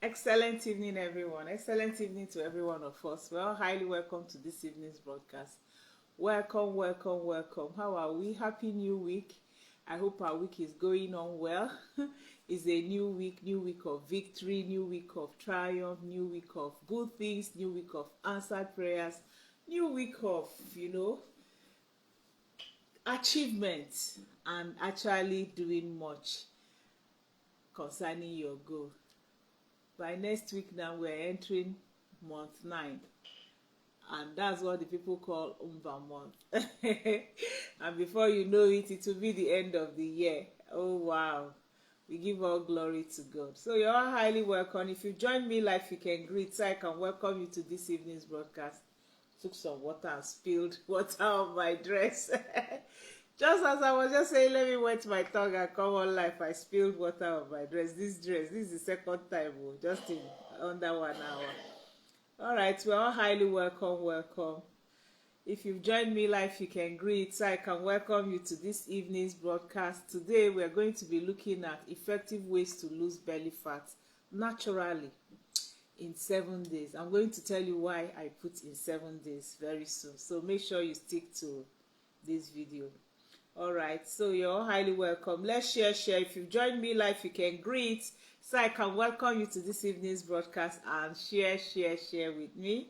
Excellent evening, everyone. Excellent evening to every one of us. Well, highly welcome to this evening's broadcast. Welcome, welcome, welcome. How are we? Happy new week. I hope our week is going on well. It's a new week of victory, new week of triumph, new week of good things, new week of answered prayers, new week of, achievements and actually doing much concerning your goal. By next week now we're entering month 9, and that's what the people call Umba month. And before you know it, it will be the end of the year. Oh wow, we give all glory to God. So you're all highly welcome. If you join me live, you can greet, so I can welcome you to this evening's broadcast. Took some water and spilled water on my dress. Just as I was just saying, let me wet my tongue and come on live, I spilled water on my dress. This is the second time, just in under 1 hour. All right, we're all highly welcome. If you've joined me live, you can greet, so I can welcome you to this evening's broadcast. Today, we're going to be looking at effective ways to lose belly fat naturally in 7 days. I'm going to tell you why I put in 7 days very soon. So make sure you stick to this video. All right, so you're all highly welcome. Let's share. If you've joined me live, you can greet, so I can welcome you to this evening's broadcast, and share with me.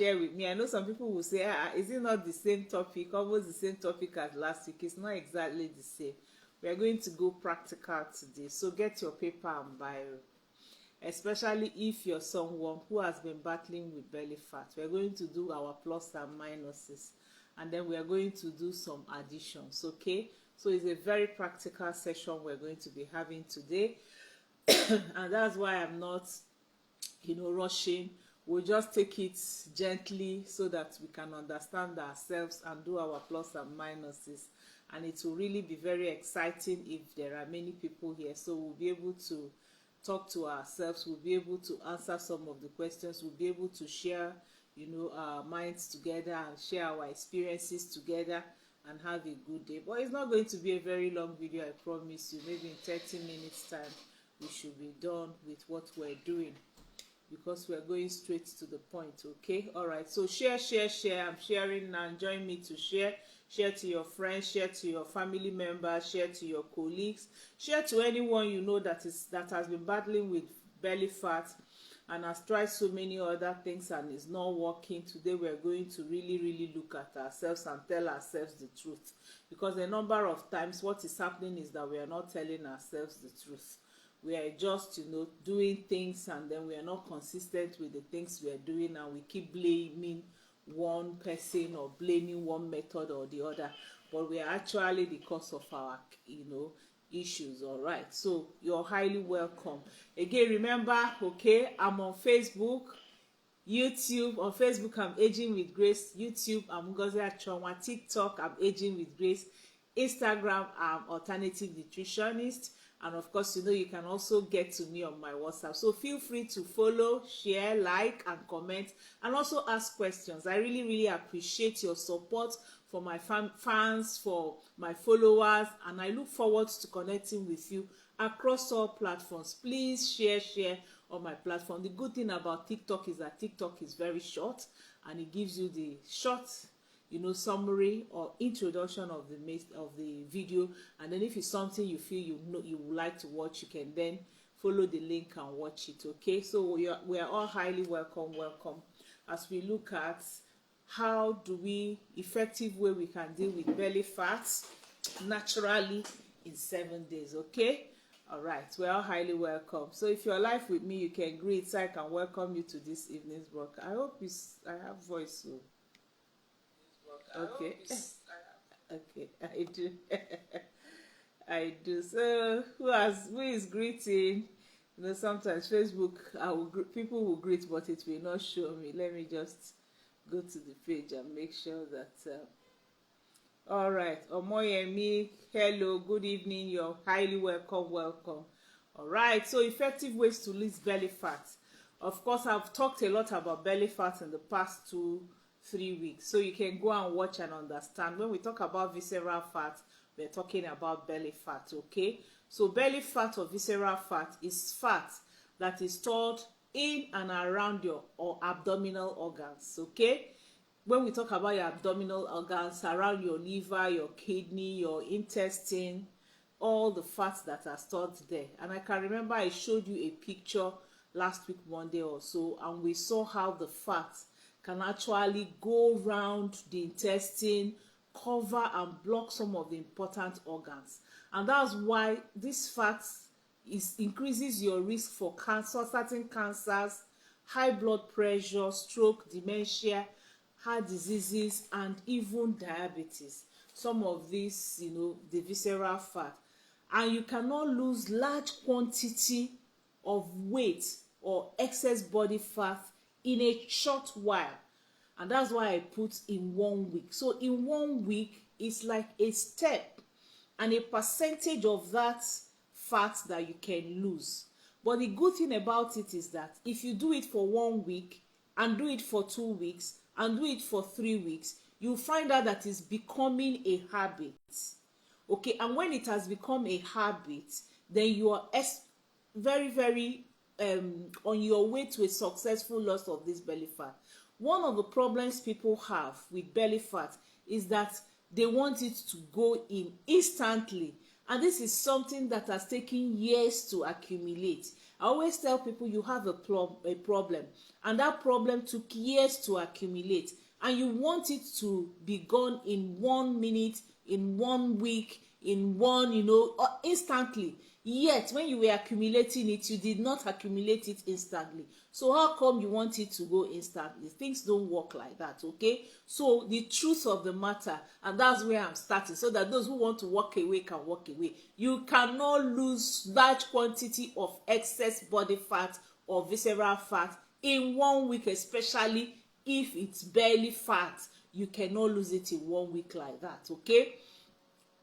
I know some people will say, is it not the same topic, almost the same topic as last week? It's not exactly the same. We are going to go practical today, so get your paper and biro, especially if you're someone who has been battling with belly fat. We're going to do our plus and minuses, and then we are going to do some additions. Okay, so it's a very practical session we're going to be having today. And that's why I'm not rushing. We'll just take it gently so that we can understand ourselves and do our plus and minuses, and it will really be very exciting if there are many people here, so we'll be able to talk to ourselves, we'll be able to answer some of the questions, we'll be able to share our minds together and share our experiences together and have a good day. But it's not going to be a very long video, I promise you. Maybe in 30 minutes time we should be done with what we're doing, because we're going straight to the point. Okay, all right, so share. I'm sharing now. Join me to share to your friends, share to your family members, share to your colleagues, share to anyone you know that has been battling with belly fat and has tried so many other things and is not working. Today we're going to really look at ourselves and tell ourselves the truth, because a number of times what is happening is that we are not telling ourselves the truth. We are just doing things, and then we are not consistent with the things we are doing, and we keep blaming one person or blaming one method or the other, but we are actually the cause of our issues. All right, so you're highly welcome. Again, remember, okay, I'm on Facebook, YouTube. On Facebook, I'm Aging with Grace. YouTube, I'm NGOZI ACHONWA. TikTok, I'm Aging with Grace. Instagram, I'm Alternative Nutritionist. And of course, you can also get to me on my WhatsApp. So feel free to follow, share, like, and comment, and also ask questions. I really appreciate your support for my fans, for my followers, and I look forward to connecting with you across all platforms. Please share on my platform. The good thing about TikTok is that TikTok is very short, and it gives you the short summary or introduction of the video, and then if it's something you feel you would like to watch, you can then follow the link and watch it. Okay, so we are all highly welcome as we look at how do we effective way we can deal with belly fat naturally in 7 days. Okay, all right, we're all highly welcome. So if you're live with me, you can greet, so I can welcome you to this evening's broadcast. I hope I have voice. So okay. Okay, I do. I do. So who is greeting? Sometimes Facebook, people will greet, but it will not show me. Let me just go to the page and make sure that all right, Omoyemi, hello, good evening. You're highly welcome. All right, so effective ways to lose belly fat. Of course, I've talked a lot about belly fat in the past 2-3 weeks, so you can go and watch and understand. When we talk about visceral fat, we're talking about belly fat. Okay, so belly fat or visceral fat is fat that is stored in and around your abdominal organs. Okay, when we talk about your abdominal organs, around your liver, your kidney, your intestine, all the fats that are stored there. And I can remember I showed you a picture last week Monday or so, and we saw how the fat can actually go around the intestine, cover and block some of the important organs. And that's why this fat increases your risk for cancer, certain cancers, high blood pressure, stroke, dementia, heart diseases, and even diabetes. Some of these, the visceral fat. And you cannot lose large quantity of weight or excess body fat in a short while. And that's why I put in 1 week. So in 1 week, it's like a step and a percentage of that fat that you can lose. But the good thing about it is that if you do it for 1 week and do it for 2 weeks and do it for 3 weeks, you'll find out that it's becoming a habit. Okay, and when it has become a habit, then you are very, very on your way to a successful loss of this belly fat. One of the problems people have with belly fat is that they want it to go in instantly, and this is something that has taken years to accumulate. I always tell people you have a problem, and that problem took years to accumulate, and you want it to be gone in 1 minute, in 1 week, in one, instantly. Yet when you were accumulating it, you did not accumulate it instantly. So how come you want it to go instantly? Things don't work like that. Okay, so the truth of the matter, and that's where I'm starting, so that those who want to walk away can walk away. You cannot lose large quantity of excess body fat or visceral fat in 1 week, especially if it's belly fat. You cannot lose it in 1 week like that. Okay,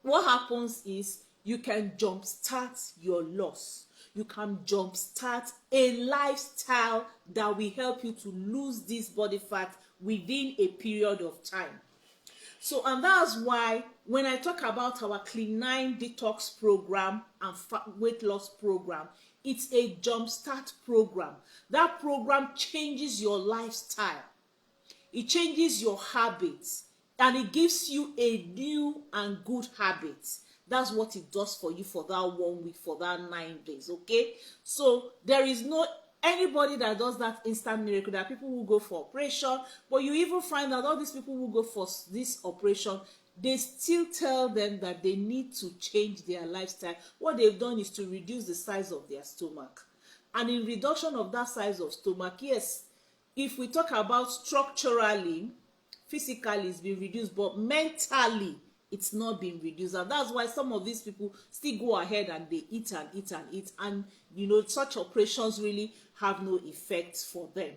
what happens is you can jumpstart your loss. You can jumpstart a lifestyle that will help you to lose this body fat within a period of time. So, and that's why when I talk about our Clean 9 detox program and weight loss program, it's a jumpstart program. That program changes your lifestyle. It changes your habits, and it gives you a new and good habit. That's what it does for you for that 1 week, for that 9 days. Okay, so there is no anybody that does that instant miracle. There are people who go for operation, but you even find that all these people who go for this operation, they still tell them that they need to change their lifestyle. What they've done is to reduce the size of their stomach, and in reduction of that size of stomach, yes, if we talk about structurally, physically it's been reduced, but mentally it's not been reduced. And that's why some of these people still go ahead and they eat and eat and eat, and such operations really have no effect for them.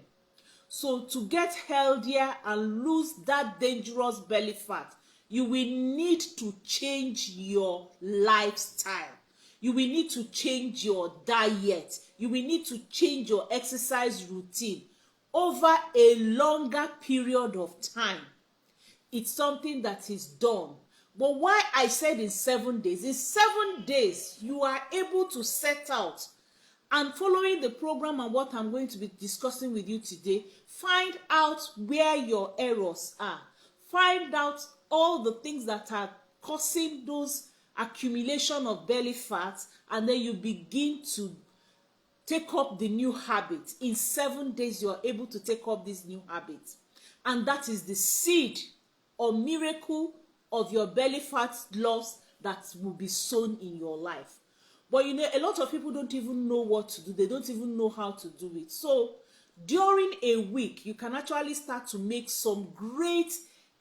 So to get healthier and lose that dangerous belly fat, you will need to change your lifestyle. You will need to change your diet. You will need to change your exercise routine over a longer period of time. It's something that is done. But why I said in 7 days, in 7 days, you are able to set out and, following the program and what I'm going to be discussing with you today, find out where your errors are. Find out all the things that are causing those accumulation of belly fat, and then you begin to take up the new habit. In 7 days, you are able to take up this new habit. And that is the seed or miracle of your belly fat loss that will be sown in your life. But a lot of people don't even know what to do. They don't even know how to do it. So during a week, you can actually start to make some great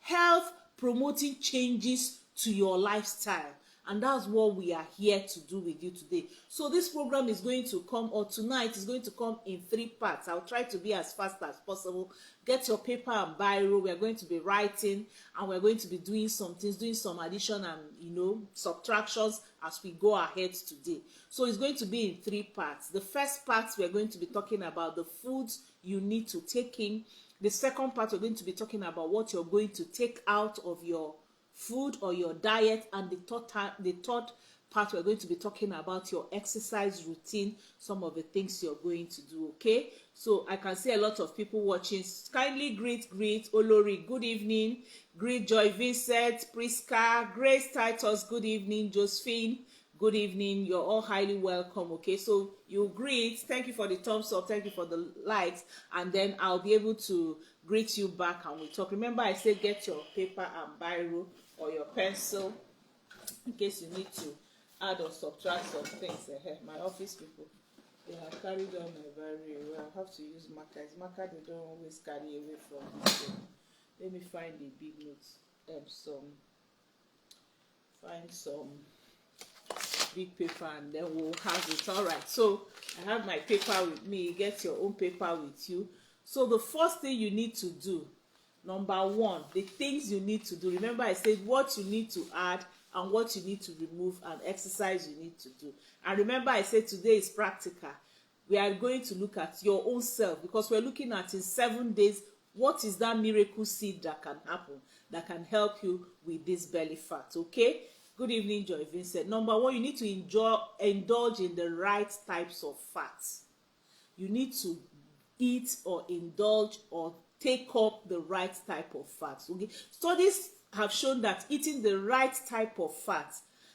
health promoting changes to your lifestyle. And that's what we are here to do with you today. So this program is going to come, or tonight is going to come in 3 parts. I'll try to be as fast as possible. Get your paper and biro. We are going to be writing, and we're going to be doing some things, doing some addition and subtractions as we go ahead today. So it's going to be in 3 parts. The first part, we're going to be talking about the foods you need to take in. The second part, we're going to be talking about what you're going to take out of your food or your diet, and the third part, we're going to be talking about your exercise routine, some of the things you're going to do. Okay, so I can see a lot of people watching. Kindly greet Olori, good evening. Greet Joy Vincent, Priska, Grace Titus, good evening. Josephine, good evening. You're all highly welcome. Okay, so you greet, thank you for the thumbs up, thank you for the likes, and then I'll be able to greet you back and we talk. Remember, I said get your paper and biro or your pencil in case you need to add or subtract some things. My office people, they have carried on my biro. I have to use markers. Marker they don't always carry away from this. Let me find the big notes. Find some big paper and then we'll have it. All right, so I have my paper with me. Get your own paper with you. So the first thing you need to do, number one, the things you need to do. Remember, I said what you need to add and what you need to remove and exercise you need to do. And remember, I said today is practical. We are going to look at your own self because we're looking at in 7 days, what is that miracle seed that can happen, that can help you with this belly fat. Okay? Good evening, Joy Vincent. Number one, you need to indulge in the right types of fats. You need to eat or indulge or take up the right type of fats. Okay, studies have shown that eating the right type of fat,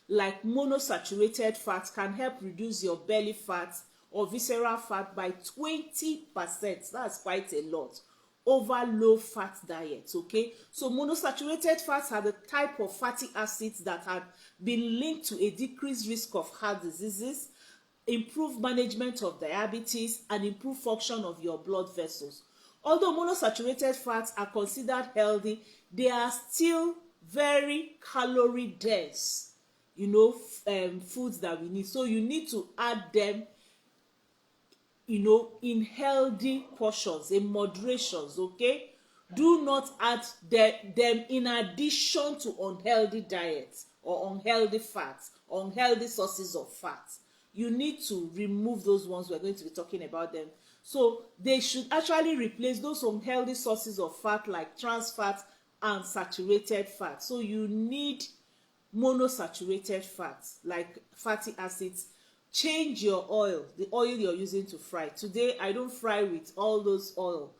like monosaturated fats, can help reduce your belly fat or visceral fat by 20%. That's quite a lot over low fat diets. Okay, so monosaturated fats are the type of fatty acids that have been linked to a decreased risk of heart diseases, improve management of diabetes, and improve function of your blood vessels. Although monosaturated fats are considered healthy, they are still very calorie dense, foods that we need. So you need to add them, in healthy portions, in moderations. Okay, do not add them in addition to unhealthy diets or unhealthy fats, unhealthy sources of fat. You need to remove those ones. We're going to be talking about them. So they should actually replace those unhealthy sources of fat like trans fat and saturated fat. So you need monosaturated fats like fatty acids. Change your oil, the oil you're using to fry. Today I don't fry with all those oil.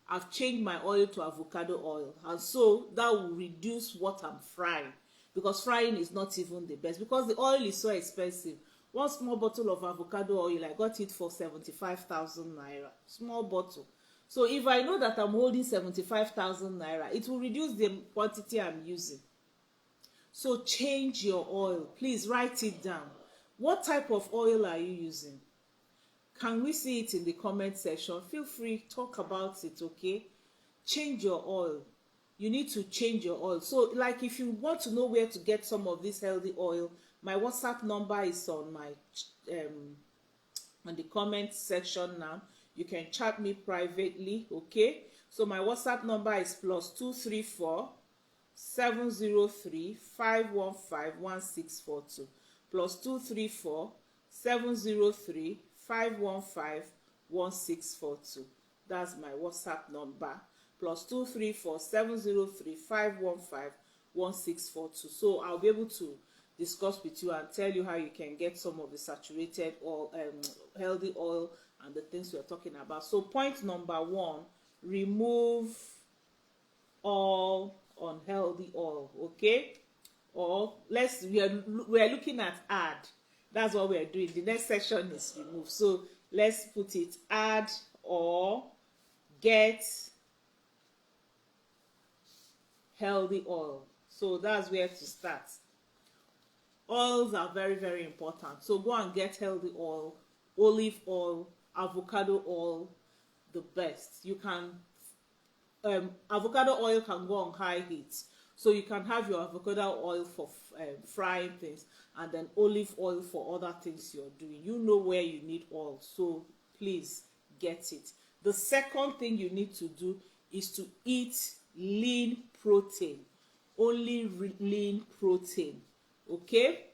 I've changed my oil to avocado oil, and so that will reduce what I'm frying, because frying is not even the best because the oil is so expensive. One small bottle of avocado oil, I got it for 75,000 naira. Small bottle. So if I know that I'm holding 75,000 naira, it will reduce the quantity I'm using. So change your oil. Please write it down. What type of oil are you using? Can we see it in the comment section? Feel free, talk about it, okay? Change your oil. You need to change your oil. So like if you want to know where to get some of this healthy oil, my WhatsApp number is on my on the comment section now. You can chat me privately, okay? So my WhatsApp number is +234 703 515 1642. +234 703 515 1642. That's my WhatsApp number. +234 703 515 1642. So I'll be able to discuss with you and tell you how you can get some of the saturated oil, healthy oil, and the things we're talking about. So point number one, remove all unhealthy oil. Okay, or we are looking at add. That's what we are doing. The next section is remove. So let's put it add or get healthy oil. So that's where to start. Oils are very, very important. So go and get healthy oil, olive oil, avocado oil, the best. You can, avocado oil can go on high heat. So you can have your avocado oil for frying things, and then olive oil for other things you're doing. You know where you need oil, so please get it. The second thing you need to do is to eat lean protein. Only lean protein. Okay,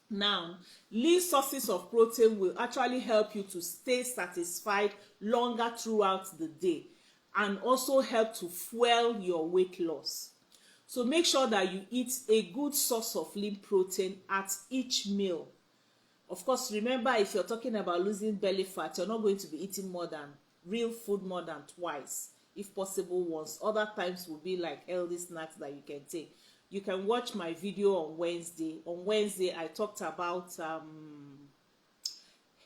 now lean sources of protein will actually help you to stay satisfied longer throughout the day and also help to fuel your weight loss. So make sure that you eat a good source of lean protein at each meal. Of course, remember, if you're talking about losing belly fat, you're not going to be eating more than real food more than twice, if possible once. Other times will be like healthy snacks that you can take. You can watch my video on Wednesday. On Wednesday, I talked about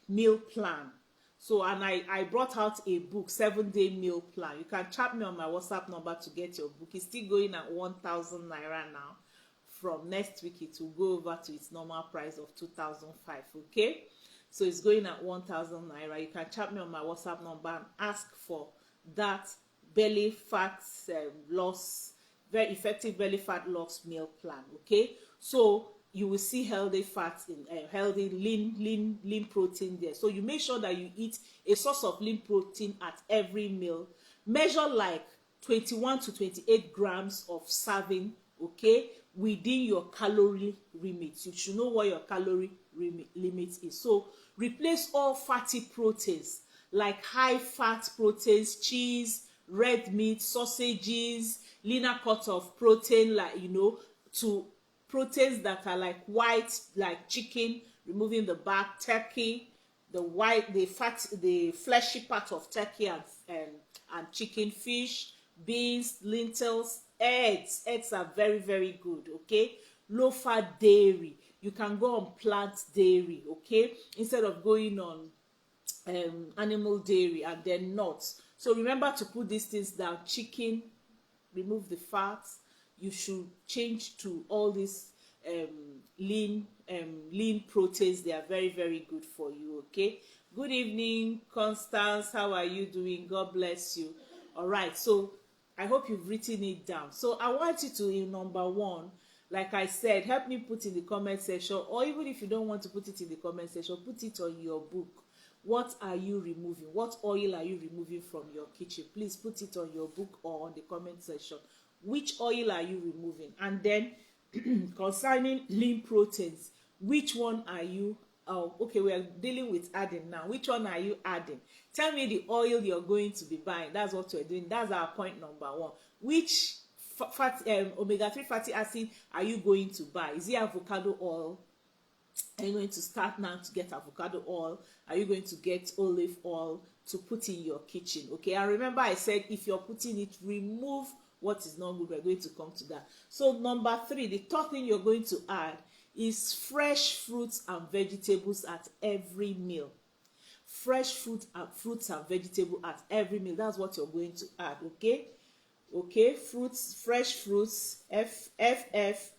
meal plan. So, and I brought out a book, 7-day meal plan. You can chat me on my WhatsApp number to get your book. It's still going at 1,000 naira now. From next week, it will go over to its normal price of 2,005. Okay, so it's going at 1,000 naira. You can chat me on my WhatsApp number and ask for that belly fat loss, very effective belly fat loss meal plan. Okay, so you will see healthy fats in healthy lean protein there. So you make sure that you eat a source of lean protein at every meal. Measure like 21 to 28 grams of serving, okay, within your calorie limit. You should know what your calorie limit is. So replace all fatty proteins like high fat proteins, cheese, red meat, sausages, leaner cut of protein, like, you know, to proteins that are like white, like chicken, removing the back, turkey, the white, the fat, the fleshy part of turkey and chicken, fish, beans, lentils, eggs. Eggs are very, very good. Okay, low fat dairy. You can go on plant dairy, okay, instead of going on animal dairy, and then nuts. So remember to put these things down. Chicken, remove the fats. You should change to all these lean proteins. They are very, very good for you. Okay, good evening, Constance. How are you doing? God bless you. All right, so I hope you've written it down. So I want you to, in number one, like I said, help me put in the comment section, or even if you don't want to put it in the comment section, put it on your book. What are you removing? What oil are you removing from your kitchen? Please put it on your book or on the comment section. Which oil are you removing? And then concerning lean proteins, which one are you okay, we are dealing with adding now. Which one are you adding? Tell me the oil you're going to be buying. That's what we're doing. That's our point number one. Which omega-3 fatty acid are you going to buy? Is it avocado oil? Are you going to start now to get avocado oil? Are you going to get olive oil to put in your kitchen? Okay, and remember I said if you're putting it, remove what is not good. We're going to come to that. So number three, the third thing you're going to add is fresh fruits and vegetables at every meal. Fresh fruits and vegetables at every meal. That's what you're going to add. Okay, fruits, fresh fruits, FFV.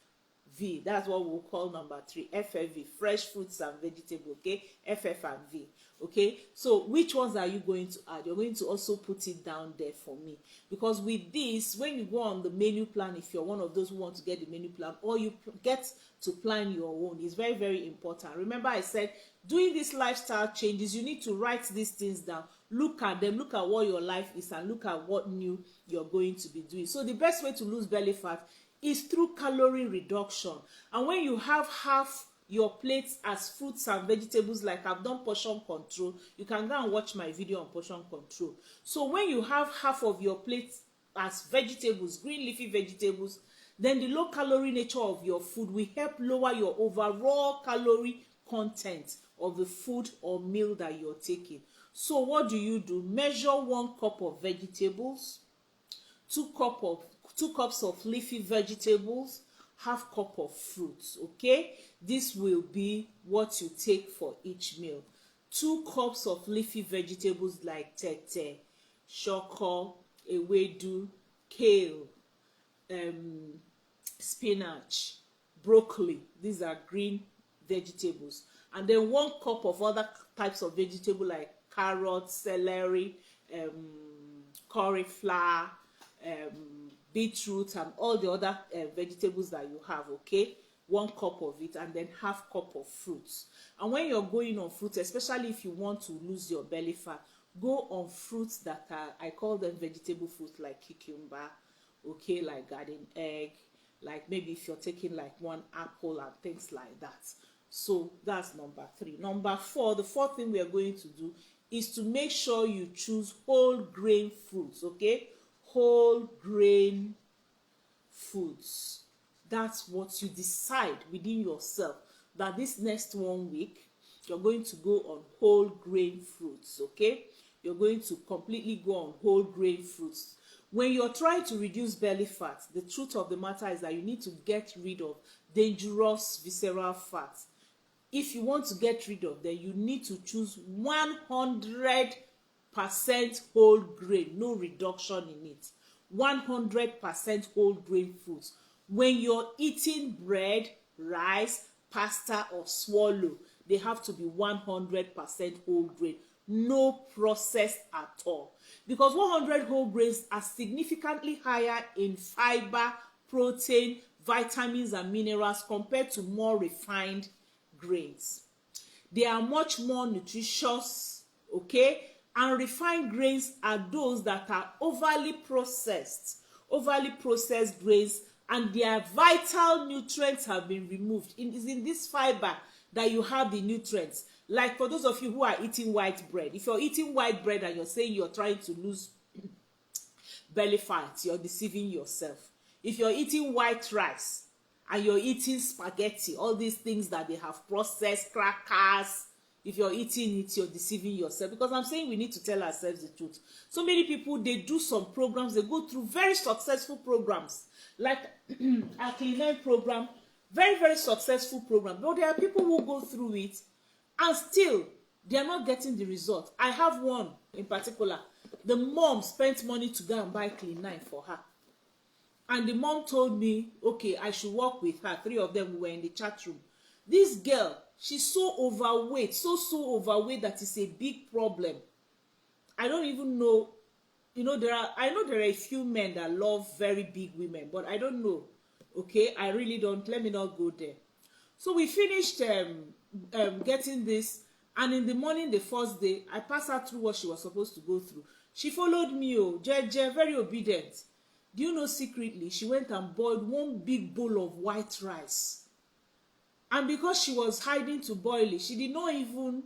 That's what we'll call number three, FFV, fresh fruits and vegetables. Okay, FF and V. Okay, so which ones are you going to add? You're going to also put it down there for me, because with this, when you go on the menu plan, if you're one of those who want to get the menu plan, or you get to plan your own, is very, very important. Remember I said doing these lifestyle changes, you need to write these things down, look at them, look at what your life is, and look at what new you're going to be doing. So the best way to lose belly fat is through calorie reduction. And when you have half your plates as fruits and vegetables, like I've done portion control, you can go and watch my video on portion control. So when you have half of your plate as vegetables, green leafy vegetables, then the low calorie nature of your food will help lower your overall calorie content of the food or meal that you're taking. So what do? Measure 1 cup of vegetables, 2 cups of leafy vegetables, half cup of fruits. Okay, this will be what you take for each meal. 2 cups of leafy vegetables like tete, shoko, ewedu, kale, spinach, broccoli. These are green vegetables. And then 1 cup of other types of vegetable like carrots, celery, cauliflower, beetroot, and all the other vegetables that you have. Okay, 1 cup of it, and then half cup of fruits. And when you're going on fruits, especially if you want to lose your belly fat, go on fruits that are, I call them vegetable fruits, like cucumber, okay, like garden egg, like maybe if you're taking like 1 apple and things like that. So that's number 3. Number 4, the fourth thing we are going to do is to make sure you choose whole grain fruits. Okay, whole grain foods. That's what you decide within yourself, that this next 1 week you're going to go on whole grain fruits. Okay, you're going to completely go on whole grain fruits. When you're trying to reduce belly fat, the truth of the matter is that you need to get rid of dangerous visceral fat. If you want to get rid of them, you need to choose 100% whole grain, no reduction in it. 100% whole grain foods. When you're eating bread, rice, pasta, or swallow, they have to be 100% whole grain, no processed at all. Because 100 whole grains are significantly higher in fiber, protein, vitamins, and minerals compared to more refined grains. They are much more nutritious, okay? And refined grains are those that are overly processed grains, and their vital nutrients have been removed. It's in this fiber that you have the nutrients. Like for those of you who are eating white bread, if you're eating white bread and you're saying you're trying to lose belly fat, you're deceiving yourself. If you're eating white rice and you're eating spaghetti, all these things that they have processed, crackers, if you're eating it, you're deceiving yourself. Because I'm saying we need to tell ourselves the truth. So many people, they do some programs, they go through very successful programs, like our Clean 9 program, very, very successful program. But there are people who go through it and still they are not getting the result. I have one in particular. The mom spent money to go and buy Clean 9 for her. And the mom told me, okay, I should work with her. 3 of them were in the chat room. This girl, she's so overweight, so overweight that it's a big problem. I don't even know, I know there are a few men that love very big women, but I don't know. Okay, I really don't. Let me not go there. So we finished getting this, and in the morning, the first day, I passed her through what she was supposed to go through. She followed me, very obedient. Do you know, secretly, she went and boiled 1 big bowl of white rice. And because she was hiding to boil it, she did not even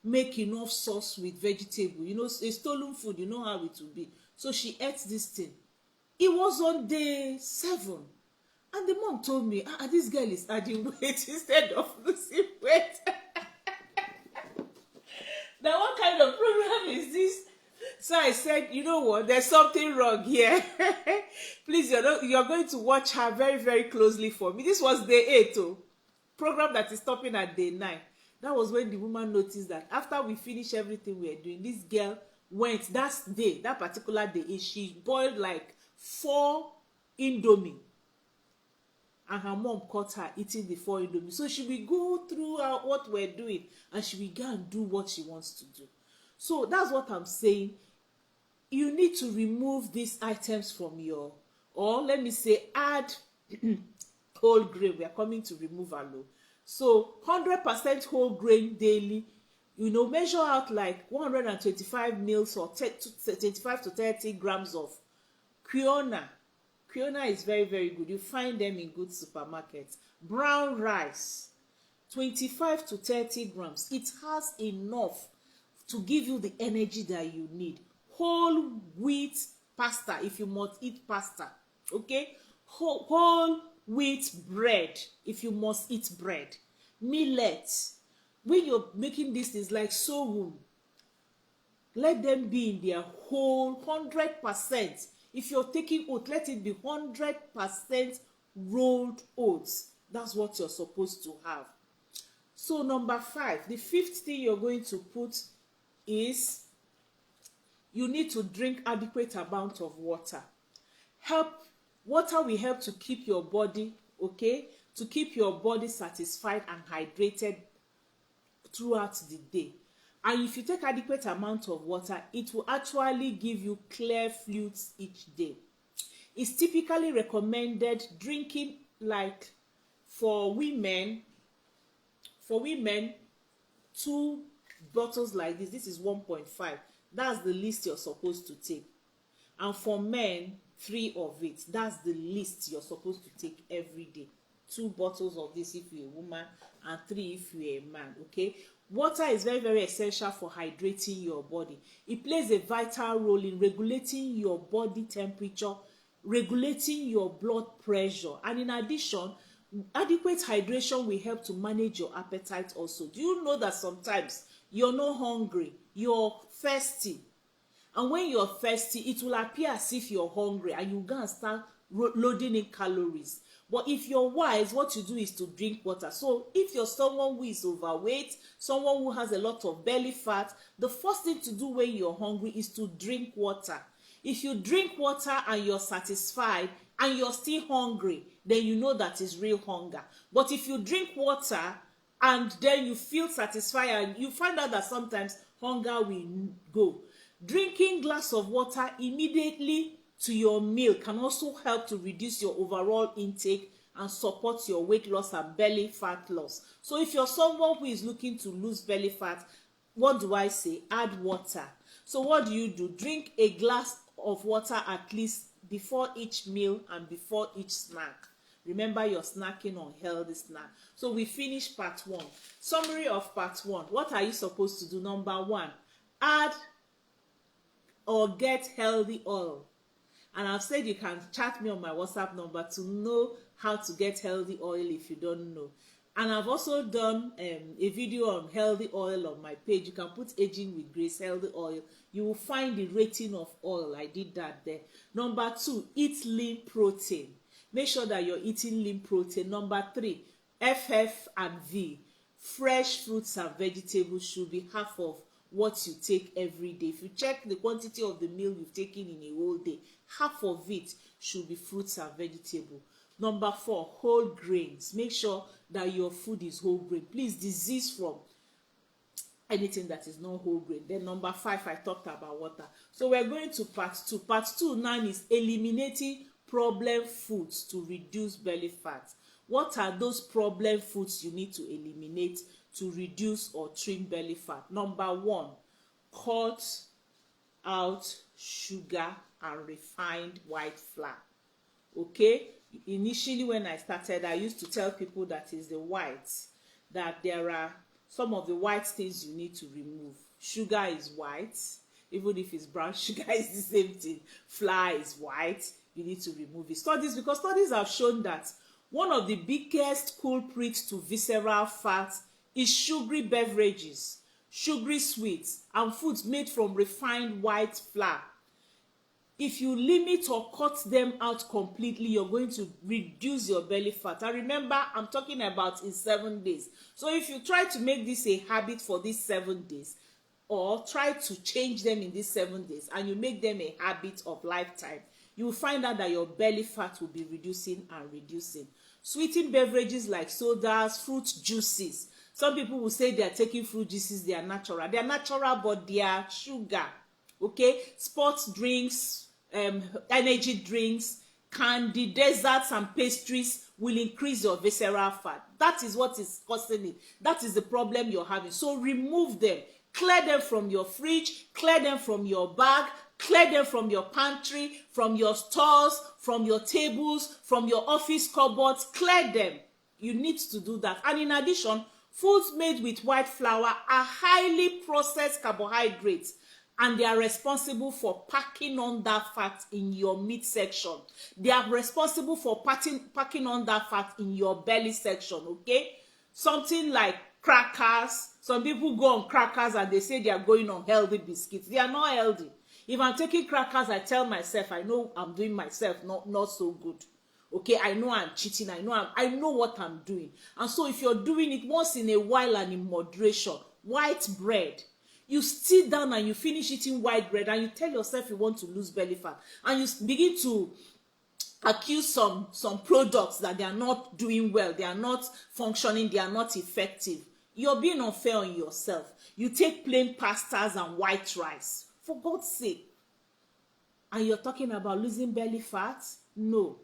make enough sauce with vegetable. A stolen food, you know how it will be. So she ate this thing. It was on day 7. And the mom told me, this girl is adding weight instead of losing weight. Now, what kind of program is this? So I said, you know what? There's something wrong here. Please, you're going to watch her very, very closely for me. This was day 8, program that is stopping at day 9. That was when the woman noticed that after we finished everything we were doing, this girl went that particular day, she boiled like 4 Indomie. And her mom caught her eating the 4 Indomie. So she will go through what we're doing and she will go and do what she wants to do. So that's what I'm saying. You need to remove these items from or let me say, add whole grain. We are coming to remove aloe. So 100% whole grain daily. Measure out like 125 mils or 25 to 30 grams of quinoa. Quinoa is very, very good. You find them in good supermarkets. Brown rice, 25 to 30 grams. It has enough to give you the energy that you need. Whole wheat pasta, if you must eat pasta. Okay? Whole wheat bread, if you must eat bread. Millet. When you're making this, is like sorghum. Let them be in their whole 100%. If you're taking oat, let it be 100% rolled oats. That's what you're supposed to have. So number 5, the 5th thing you're going to put is you need to drink adequate amount of water. Water will help to keep your body, okay, to keep your body satisfied and hydrated throughout the day. And if you take adequate amount of water, it will actually give you clear fluids each day. It's typically recommended drinking, like for women, 2 bottles like this. This is 1.5. That's the least you're supposed to take. And for men, 3 of it. That's the least you're supposed to take every day. 2 bottles of this if you're a woman, and 3 if you're a man. Okay. Water is very, very essential for hydrating your body. It plays a vital role in regulating your body temperature, regulating your blood pressure. And in addition, adequate hydration will help to manage your appetite also. Do you know that sometimes you're not hungry, you're thirsty? And when you're thirsty, it will appear as if you're hungry and you go and start loading in calories. But if you're wise, what you do is to drink water. So if you're someone who is overweight, someone who has a lot of belly fat, the first thing to do when you're hungry is to drink water. If you drink water and you're satisfied and you're still hungry, then you know that is real hunger. But if you drink water and then you feel satisfied, and you find out that sometimes hunger will go. Drinking glass of water immediately to your meal can also help to reduce your overall intake and support your weight loss and belly fat loss. So if you're someone who is looking to lose belly fat, what do I say? Add water. So what do? Drink a glass of water at least before each meal and before each snack. Remember, you're snacking on healthy snack. So we finished part 1. Summary of part 1. What are you supposed to do? Number 1, add or get healthy oil. And I've said you can chat me on my WhatsApp number to know how to get healthy oil if you don't know. And I've also done a video on healthy oil on my page. You can put Aging with Grace healthy oil. You will find the rating of oil. I did that there. Number 2, eat lean protein. Make sure that you're eating lean protein. Number 3, FF and V. Fresh fruits and vegetables should be half of what you take every day. If you check the quantity of the meal you've taken in a whole day, half of it should be fruits and vegetables. Number 4, whole grains. Make sure that your food is whole grain. Please desist from anything that is not whole grain. Then number 5, I talked about water. So we're going to part 2. Part 2 now is eliminating problem foods to reduce belly fat. What are those problem foods you need to eliminate to reduce or trim belly fat? Number 1, cut out sugar and refined white flour. Okay, initially when I started, I used to tell people that is the whites, that there are some of the white things you need to remove. Sugar is white, even if it's brown sugar is the same thing. Flour is white, you need to remove it. Because studies have shown that one of the biggest culprits to visceral fat is sugary beverages, sugary sweets, and foods made from refined white flour. If you limit or cut them out completely, you're going to reduce your belly fat. And remember, I'm talking about in 7 days. So if you try to make this a habit for these 7 days, or try to change them in these 7 days, and you make them a habit of lifetime, you will find out that your belly fat will be reducing and reducing. Sweetened beverages like sodas, fruit juices. Some people will say they are taking fruit juices, they are natural. They are natural, but they are sugar. Okay, sports drinks, energy drinks, candy, desserts, and pastries will increase your visceral fat. That is what is causing it. That is the problem you're having. So remove them. Clear them from your fridge, clear them from your bag, clear them from your pantry, from your stores, from your tables, from your office cupboards. Clear them. You need to do that. And in addition, foods made with white flour are highly processed carbohydrates, and they are responsible for packing on that fat in your meat section. They are responsible for packing on that fat in your belly section, okay? Something like crackers. Some people go on crackers and they say they are going on healthy biscuits. They are not healthy. If I'm taking crackers, I tell myself, I know I'm doing myself not so good. Okay, I know I'm cheating. I know what I'm doing. And so if you're doing it once in a while and in moderation, white bread, you sit down and you finish eating white bread and you tell yourself you want to lose belly fat, and you begin to accuse some products that they are not doing well, they are not functioning, they are not effective. You're being unfair on yourself. You take plain pastas and white rice, for God's sake, and you're talking about losing belly fat? No,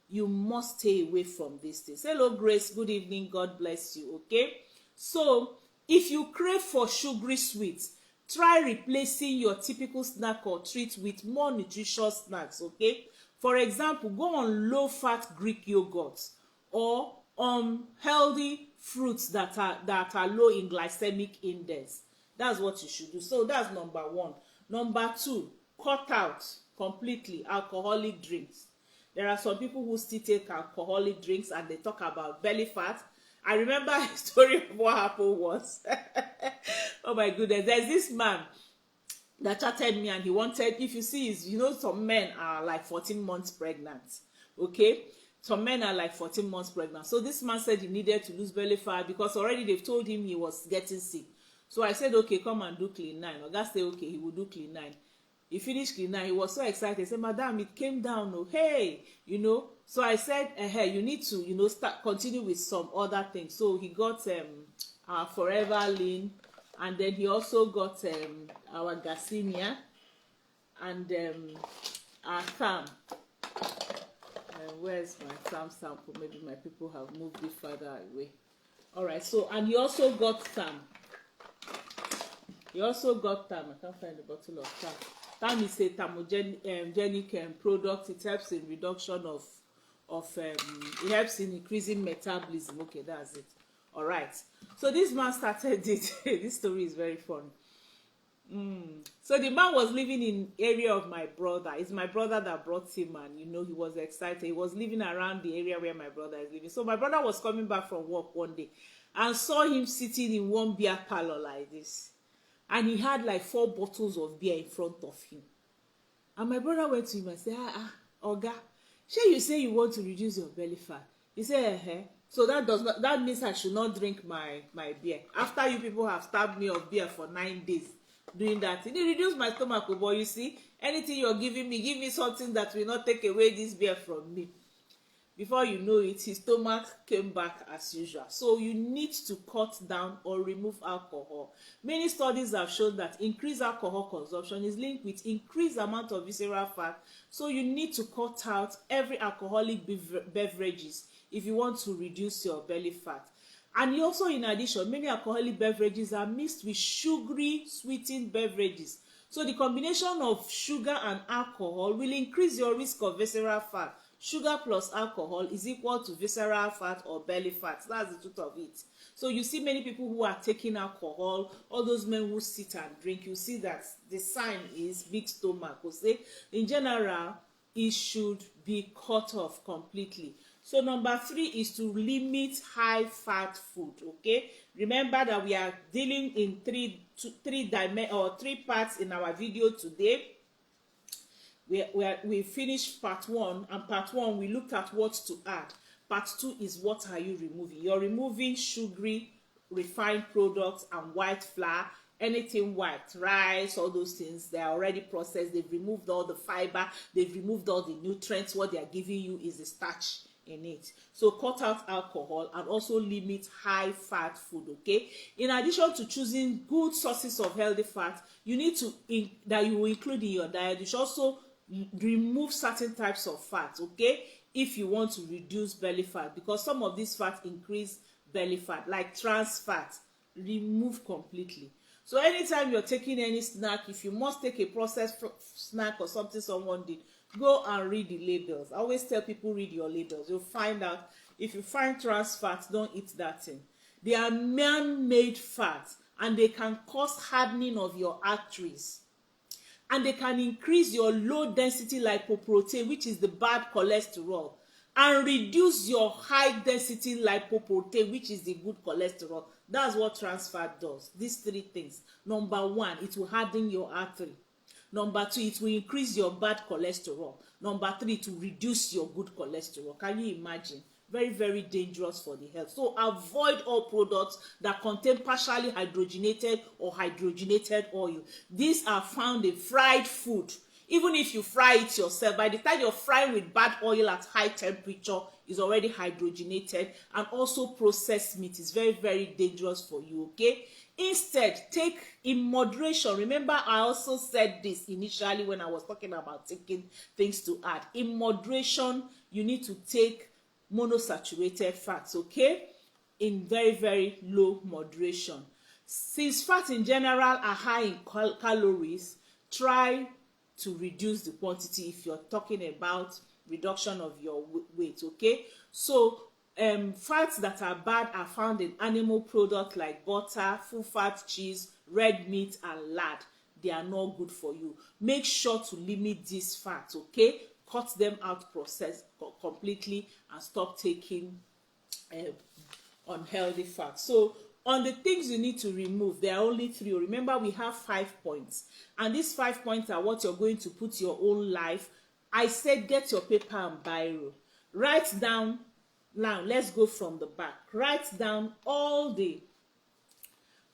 you must stay away from these things. Hello, Grace. Good evening. God bless you. Okay, so if you crave for sugary sweets, try replacing your typical snack or treat with more nutritious snacks, okay? For example, go on low-fat Greek yogurt or healthy fruits that are low in glycemic index. That's what you should do. So that's number 1. Number 2, cut out completely alcoholic drinks. There are some people who still take alcoholic drinks and they talk about belly fat. I remember a story of what happened was, oh my goodness, there's this man that chatted me and he wanted, if you see, is, you know, some men are like 14 months pregnant, okay? Some men are like 14 months pregnant. So this man said he needed to lose belly fat because already they've told him he was getting sick. So I said, okay, come and do clean 9. Oga said, okay, he will do clean 9. He finished clean 9. He was so excited. He said, madam, it came down. Oh, hey, you know. So I said, hey, you need to, you know, continue with some other things. So he got Forever Lean, and then he also got our Garcinia and our Tham. Where's my Tham sample? Maybe my people have moved it further away. All right. So, and he also got Tham. He also got Tham. I can't find the bottle of Tham. Tham is a thermogenic product. It helps in reduction of it helps in increasing metabolism. Okay, that's it. All right. So this man started it. This story is very fun. So the man was living in area of my brother. It's my brother that brought him, and you know, he was excited. He was living around the area where my brother is living. So my brother was coming back from work one day and saw him sitting in one beer parlor like this, and he had like 4 bottles of beer in front of him. And my brother went to him and said, Oga, shey you say you want to reduce your belly fat? He said, so that means I should not drink my beer. After you people have starved me of beer for 9 days doing that, it reduced my stomach. But you see, anything you're giving me, give me something that will not take away this beer from me. Before you know it, his stomach came back as usual. So you need to cut down or remove alcohol. Many studies have shown that increased alcohol consumption is linked with increased amount of visceral fat. So you need to cut out every alcoholic beverages if you want to reduce your belly fat. And also, in addition, many alcoholic beverages are mixed with sugary sweetened beverages. So the combination of sugar and alcohol will increase your risk of visceral fat. Sugar plus alcohol is equal to visceral fat or belly fat. That's the truth of it. So you see many people who are taking alcohol, all those men who sit and drink, you see that the sign is big stomach. Okay? In general, it should be cut off completely. So number 3 is to limit high fat food. Okay, remember that we are dealing in three parts in our video today. We finished part 1, and part 1 we looked at what to add. Part 2 is what are you removing. You're removing sugary refined products and white flour. Anything white, rice, all those things, they are already processed. They've removed all the fiber, they've removed all the nutrients. What they are giving you is the starch in it. So cut out alcohol and also limit high fat food. Okay, in addition to choosing good sources of healthy fat, you need to that you will include in your diet. You should also remove certain types of fat, okay, if you want to reduce belly fat, because some of these fats increase belly fat, like trans fat. Remove completely. So anytime you're taking any snack, if you must take a processed snack or something someone did, go and read the labels. I always tell people, read your labels. You'll find out. If you find trans fats, don't eat that thing. They are man-made fats, and they can cause hardening of your arteries, and they can increase your low density lipoprotein, which is the bad cholesterol, and reduce your high density lipoprotein, which is the good cholesterol. That's what trans fat does. These 3 things. Number 1, it will harden your artery. Number 2, it will increase your bad cholesterol. Number 3, to reduce your good cholesterol. Can you imagine? Very, very dangerous for the health. So avoid all products that contain partially hydrogenated or hydrogenated oil. These are found in fried food. Even if you fry it yourself, by the time you're frying with bad oil at high temperature, it's already hydrogenated. And also processed meat is very, very dangerous for you, okay? Instead, take in moderation. Remember, I also said this initially when I was talking about taking things to add. In moderation, you need to take monosaturated fats, okay? In very, very low moderation. Since fats in general are high in calories, try to reduce the quantity if you're talking about reduction of your weight, okay? So fats that are bad are found in animal products like butter, full fat cheese, red meat, and lard. They are not good for you. Make sure to limit these fats, okay? cut them out completely and stop taking unhealthy fat. So on the things you need to remove, there are only 3. Remember, we have 5 points, and these 5 points are what you're going to put your own life. I said get your paper and biro, write down. Now let's go from the back. Write down all the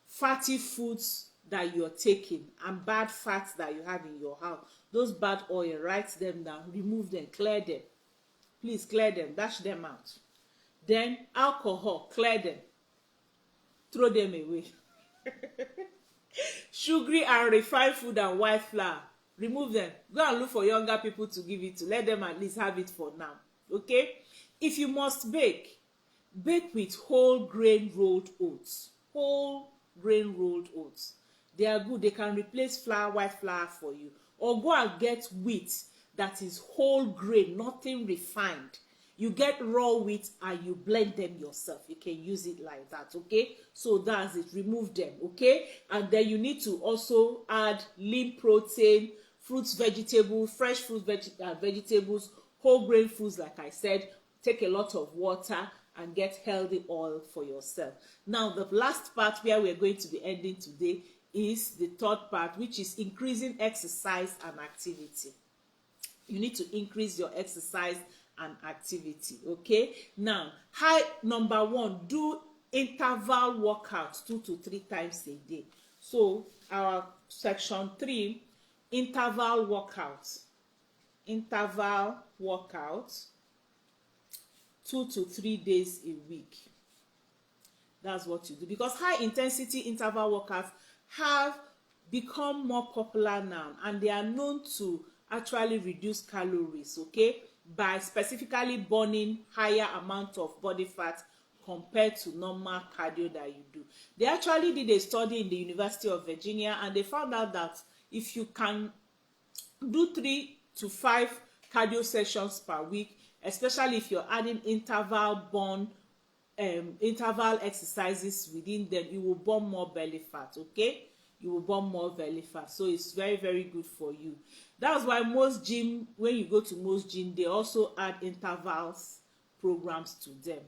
fatty foods that you're taking and bad fats that you have in your house. Those bad oil, write them down, remove them, clear them. Please clear them, dash them out. Then alcohol, clear them, throw them away. Sugary and refined food and white flour, remove them. Go and look for younger people to give it to. Let them at least have it for now. Okay? If you must bake, bake with whole grain rolled oats. Whole grain rolled oats. They are good. They can replace flour, white flour for you. Or go and get wheat that is whole grain, nothing refined. You get raw wheat and you blend them yourself. You can use it like that, okay? So that's it. Remove them, okay? And then you need to also add lean protein, fruits, vegetables, fresh fruits, vegetables, whole grain foods, like I said. Take a lot of water and get healthy oil for yourself. Now, the last part where we're going to be ending today is the third part, which is increasing exercise and activity. You need to increase your exercise and activity, okay? Now, number 1, do interval workouts 2 to 3 times a day. So our section 3, interval workouts 2 to 3 days a week. That's what you do, because high intensity interval workouts have become more popular now, and they are known to actually reduce calories, okay, by specifically burning higher amount of body fat compared to normal cardio that you do. They actually did a study in the University of Virginia, and they found out that if you can do 3 to 5 cardio sessions per week, especially if you're adding interval exercises within them, you will burn more belly fat, okay? You will burn more belly fat. So it's very, very good for you. That's why most gym, when you go to most gym, they also add intervals programs to them.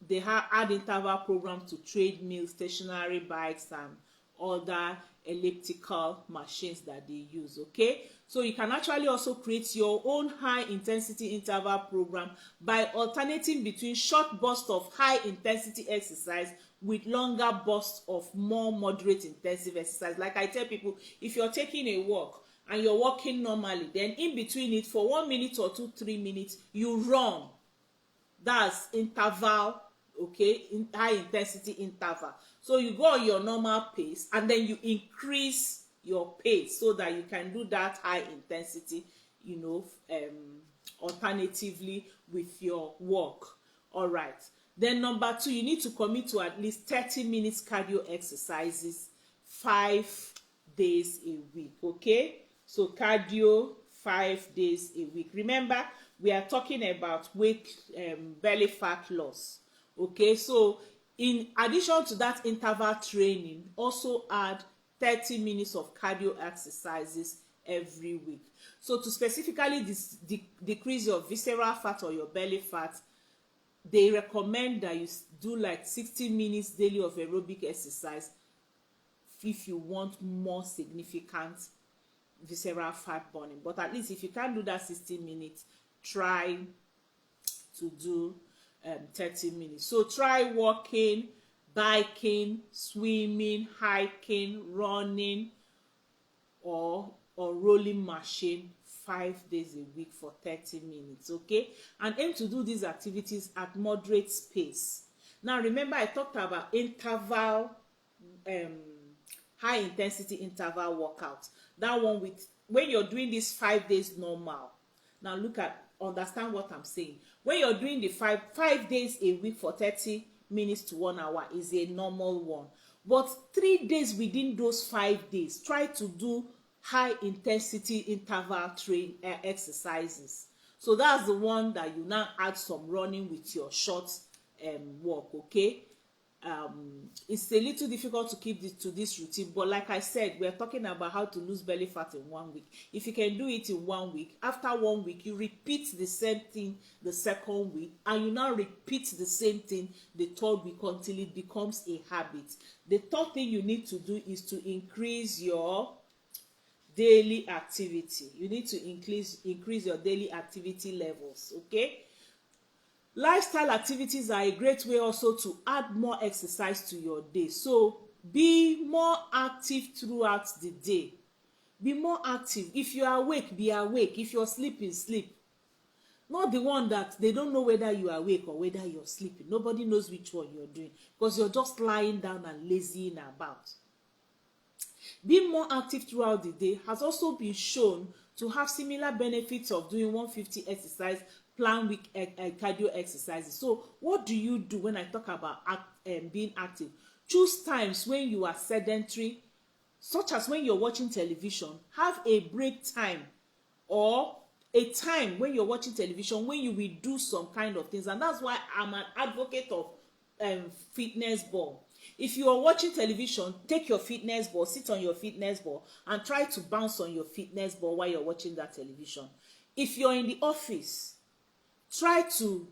They add interval programs to treadmills, stationary bikes, and other elliptical machines that they use, okay? So you can actually also create your own high intensity interval program by alternating between short bursts of high intensity exercise with longer bursts of more moderate intensive exercise. Like I tell people, if you're taking a walk and you're walking normally, then in between it for 1 minute or 2-3 minutes, you run. That's interval, okay, high intensity interval. So you go on your normal pace and then you increase your pace so that you can do that high intensity, alternatively with your walk. All right. Then number 2, you need to commit to at least 30 minutes cardio exercises 5 days a week, okay? So cardio 5 days a week. Remember, we are talking about belly fat loss, okay? So in addition to that interval training, also add 30 minutes of cardio exercises every week. So to specifically decrease your visceral fat or your belly fat, they recommend that you do like 60 minutes daily of aerobic exercise if you want more significant visceral fat burning. But at least if you can't do that 60 minutes, try to do 30 minutes. So try walking, biking, swimming, hiking, running, or rolling machine 5 days a week for 30 minutes, okay? And aim to do these activities at moderate pace. Now remember, I talked about interval, high intensity interval workouts. That one with, when you're doing this 5 days normal. Now understand what I'm saying. When you're doing the 5 days a week for 30 minutes to 1 hour is a normal one. But 3 days within those 5 days, try to do high intensity interval exercises. So that's the one that you now add some running with your short walk, okay? it's a little difficult to keep this routine, but like I said, we're talking about how to lose belly fat in 1 week. If you can do it in 1 week, after 1 week you repeat the same thing the second week, and you now repeat the same thing the third week until it becomes a habit. The third thing you need to do is to increase your daily activity. You need to increase your daily activity levels. Okay, lifestyle activities are a great way also to add more exercise to your day. So be more active throughout the day. Be more active. If you are awake, be awake. If you're sleeping, sleep. Not the one that they don't know whether you are awake or whether you're sleeping. Nobody knows which one you're doing, because you're just lying down and lazying about. Being more active throughout the day has also been shown to have similar benefits of doing 150 exercise plan week cardio exercises. So what do you do when I talk about being active? Choose times when you are sedentary, such as when you're watching television. Have a break time, or a time when you're watching television when you will do some kind of things. And that's why I'm an advocate of fitness ball. If you are watching television, take your fitness ball, sit on your fitness ball, and try to bounce on your fitness ball while you're watching that television. If you're in the office, try to,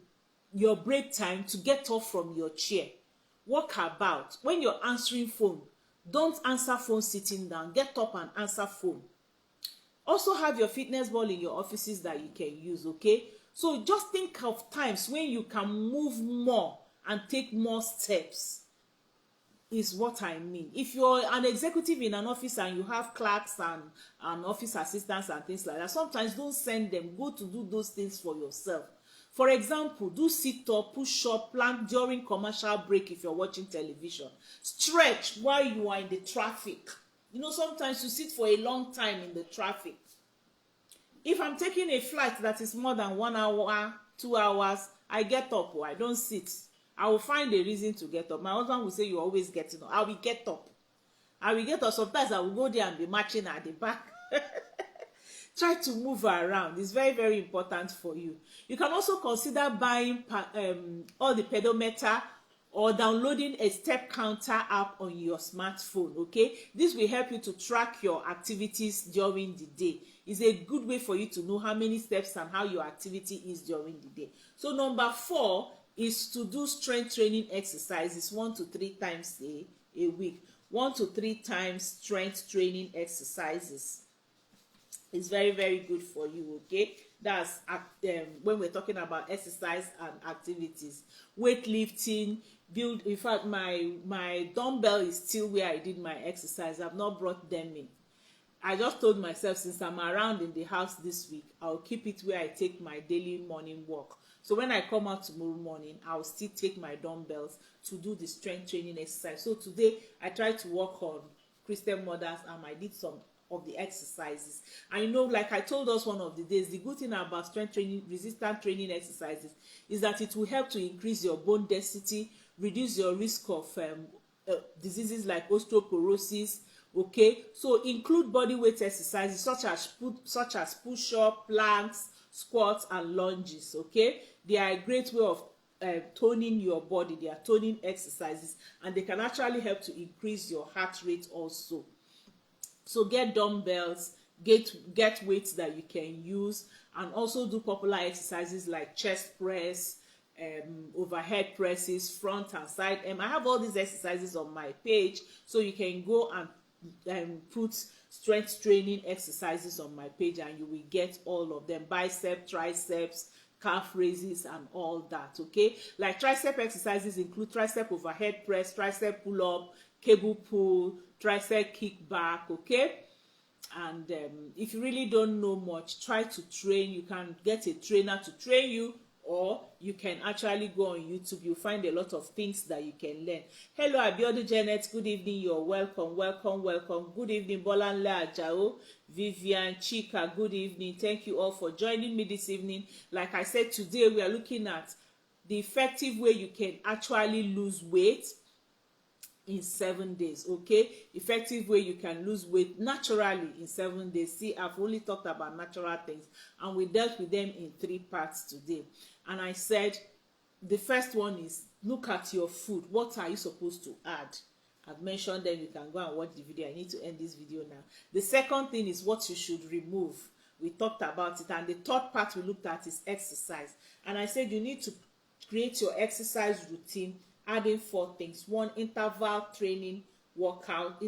your break time, to get off from your chair. Walk about. When you're answering phone, don't answer phone sitting down. Get up and answer phone. Also have your fitness ball in your offices that you can use, okay? So just think of times when you can move more and take more steps, is what I mean. If you're an executive in an office and you have clerks and office assistants and things like that, sometimes don't send them. Go to do those things for yourself. For example, do sit-up, push-up, plank during commercial break if you're watching television. Stretch while you are in the traffic. You know, sometimes you sit for a long time in the traffic. If I'm taking a flight that is more than 1 hour, 2 hours, I get up or I don't sit. I will find a reason to get up. My husband will say, you're always getting up. I will get up. Sometimes I will go there and be marching at the back. Try to move around. It's very, very important for you. You can also consider buying all the pedometer or downloading a step counter app on your smartphone, okay? This will help you to track your activities during the day. It's a good way for you to know how many steps and how your activity is during the day. So number 4 is to do strength training exercises 1 to 3 times a week. 1 to 3 times strength training exercises. It's very, very good for you, okay? That's when we're talking about exercise and activities. Weightlifting, build. In fact, my dumbbell is still where I did my exercise. I've not brought them in. I just told myself, since I'm around in the house this week, I'll keep it where I take my daily morning walk. So when I come out tomorrow morning, I'll still take my dumbbells to do the strength training exercise. So today I tried to work on Christian mothers and I did some of the exercises. And you know, like I told us one of the days, the good thing about strength training, resistance training exercises is that it will help to increase your bone density, reduce your risk of diseases like osteoporosis. Okay, so include body weight exercises such as push-up, planks, squats, and lunges. Okay, they are a great way of toning your body. They are toning exercises, and they can actually help to increase your heart rate also. So get dumbbells, get weights that you can use, and also do popular exercises like chest press, overhead presses, front and side. I have all these exercises on my page, so you can go and put strength training exercises on my page and you will get all of them. Bicep, triceps, calf raises, and all that. Okay, like tricep exercises include tricep overhead press, tricep pull up, cable pull, tricep kick back. Okay, and if you really don't know much, try to train. You can get a trainer to train you, or you can actually go on YouTube. You'll find a lot of things that you can learn. Hello, Abiodun Janet. Good evening. You're welcome. Good evening, Bolanle Ajao, Vivian, Chika. Good evening. Thank you all for joining me this evening. Like I said, today we are looking at the effective way you can actually lose weight in 7 days. Okay, effective way you can lose weight naturally in 7 days. See, I've only talked about natural things and we dealt with them in 3 parts today. And I said the first one is look at your food. What are you supposed to add? I've mentioned them. You can go and watch the video. I need to end this video now. The second thing is what you should remove. We talked about it. And the third part we looked at is exercise. And I said you need to create your exercise routine, adding 4 things. 1, interval training workout,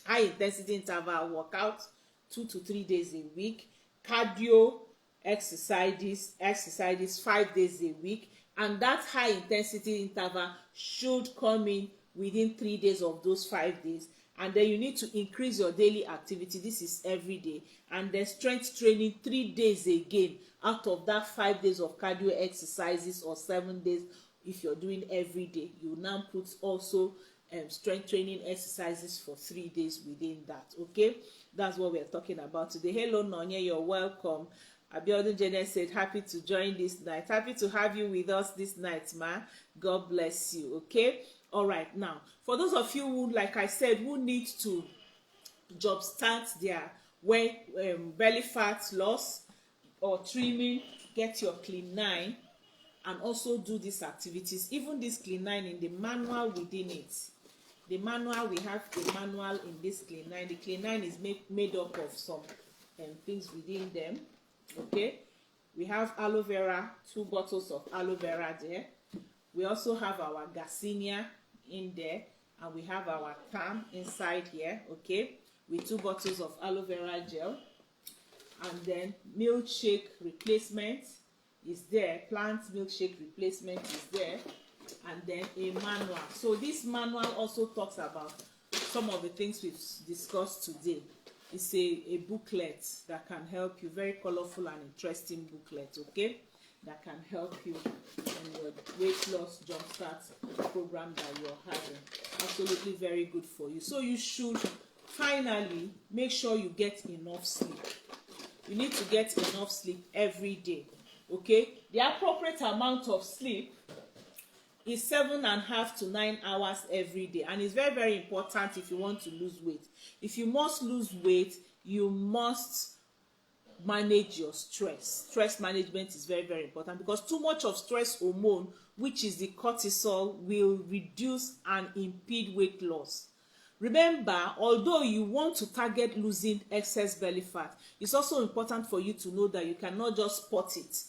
high intensity interval workout 2 to 3 days a week, cardio exercises 5 days a week, and that high intensity interval should come in within 3 days of those 5 days. And then you need to increase your daily activity. This is every day. And then strength training 3 days again out of that 5 days of cardio exercises, or 7 days if you're doing every day. You now put also strength training exercises for 3 days within that. Okay, that's what we're talking about today. Hello Nonya, you're welcome. Abiodun Janet said happy to join this night. Happy to have you with us this night, ma. God bless you. Okay, all right. Now for those of you who, like I said, who need to jumpstart their belly fat loss or trimming, get your Clean 9 and also do these activities. Even this Clean 9 in the manual within it. The manual, we have a manual in this Clean 9. The Clean 9 is made up of some things within them. Okay, we have aloe vera, 2 bottles of aloe vera there. We also have our Garcinia in there, and we have our thyme inside here. Okay, with 2 bottles of aloe vera gel, and then milkshake replacement is there. Plant milkshake replacement is there. And then a manual. So this manual also talks about some of the things we've discussed today. It's a booklet that can help you, very colorful and interesting booklet, okay, that can help you in your weight loss jumpstart program that you're having. Absolutely very good for you. So you should finally make sure you get enough sleep. You need to get enough sleep every day, okay? The appropriate amount of sleep is 7.5 to 9 hours every day, and it's very, very important if you want to lose weight. If you must lose weight, you must manage your stress. Stress management is very, very important, because too much of stress hormone, which is the cortisol, will reduce and impede weight loss. Remember, although you want to target losing excess belly fat, it's also important for you to know that you cannot just spot it.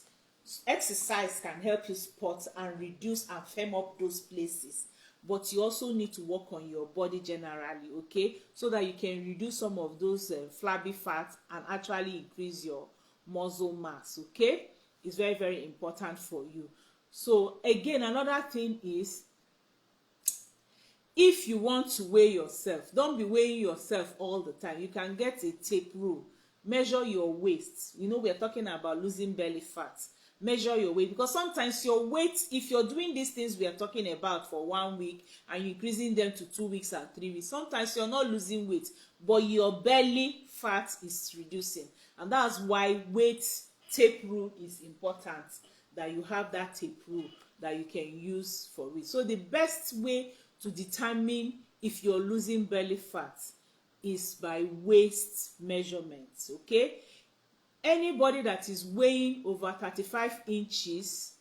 Exercise can help you spot and reduce and firm up those places, but you also need to work on your body generally, okay, so that you can reduce some of those flabby fats and actually increase your muscle mass. Okay, it's very, very important for you. So again, another thing is, if you want to weigh yourself, don't be weighing yourself all the time. You can get a tape rule. Measure your waist. You know, we're talking about losing belly fat. Measure your weight, because sometimes your weight, if you're doing these things we are talking about for 1 week and you're increasing them to 2 weeks and 3 weeks, sometimes you're not losing weight, but your belly fat is reducing. And that's why weight tape rule is important, that you have that tape rule that you can use for it. So the best way to determine if you're losing belly fat is by waist measurements, okay? Anybody that is weighing over 35 inches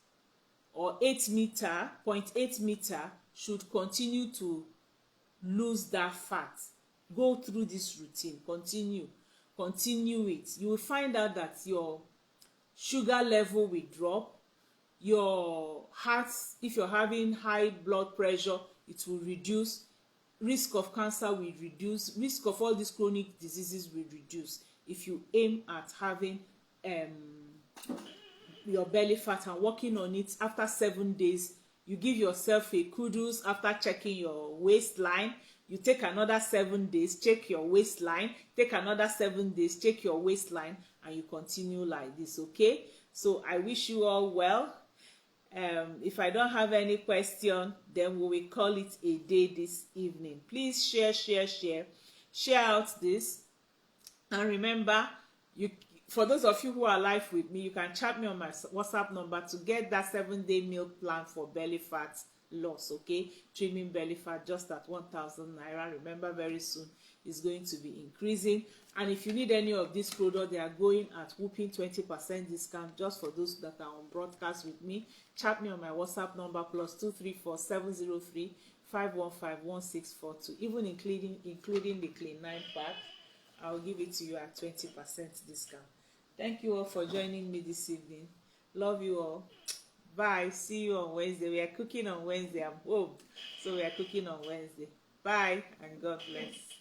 or 0.8 meter should continue to lose that fat. Go through this routine. Continue it. You will find out that your sugar level will drop. Your heart, if you're having high blood pressure, it will reduce. Risk of cancer will reduce. Risk of all these chronic diseases will reduce if you aim at having your belly fat and working on it. After 7 days, you give yourself a kudos after checking your waistline. You take another 7 days, check your waistline. Take another 7 days, check your waistline, and you continue like this, okay? So I wish you all well. If I don't have any question, then we will call it a day this evening. Please share out this. And remember, for those of you who are live with me, you can chat me on my WhatsApp number to get that 7-day meal plan for belly fat loss. Okay, trimming belly fat just at 1,000 naira. Remember, very soon is going to be increasing. And if you need any of these products, they are going at whooping 20% discount just for those that are on broadcast with me. Chat me on my WhatsApp number +234 703 515 1642. Even including the Clean 9 pack, I'll give it to you at 20% discount. Thank you all for joining me this evening. Love you all. Bye. See you on Wednesday. We are cooking on Wednesday. I'm home, so we are cooking on Wednesday. Bye and God bless.